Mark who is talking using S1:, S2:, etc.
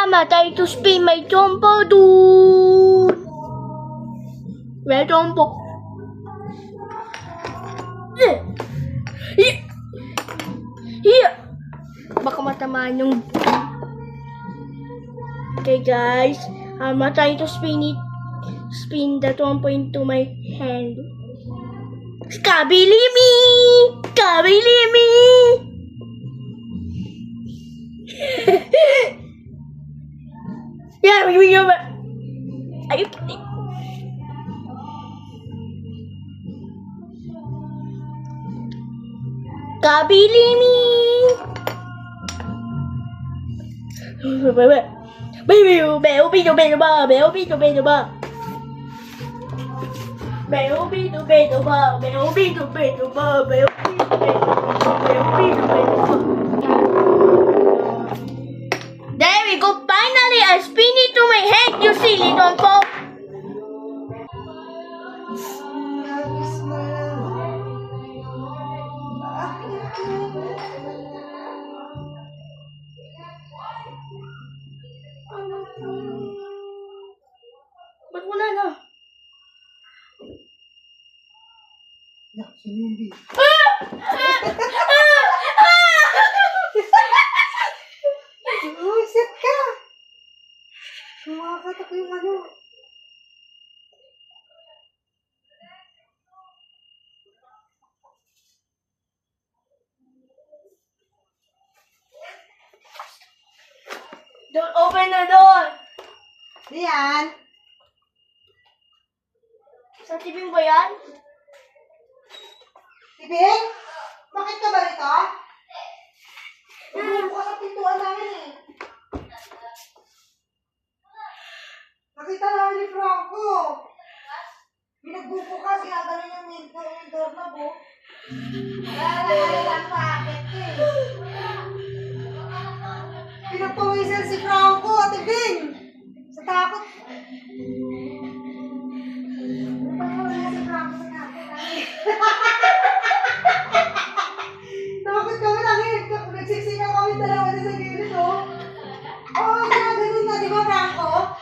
S1: Mamatay to spin, may chompo dun. May chompo. Here. Baka matamaan yung... Okay guys, try to spin the chompo into my hand. Kabili me! Kabili me! Yeah, we go back. Are you kidding? Kabili me! Baby, baby, baby, there we go. Finally, I spin it to my head. You silly chompo. Ba't wala na?
S2: Sinindi. Uy, set ka! Kumakatak yung ano.
S1: Don't open the door.
S2: Diyan.
S1: Sa tibing ba yan?
S2: Ibig? Bakit ka ba rito? Nagbubukas sa pintuan namin eh. Nakita namin ni Franco. Pinagbubukas, ginagaling yung door na po. Kaya lang bakit eh. Pinagpawisan si Franco at Ibig. Sa takot. Pinagpawisan si Franco sa takot. Takot kami lang eh. Nagsisingaw kami dalawa sa gilid oh. Oo, ganun na, di ba Franco?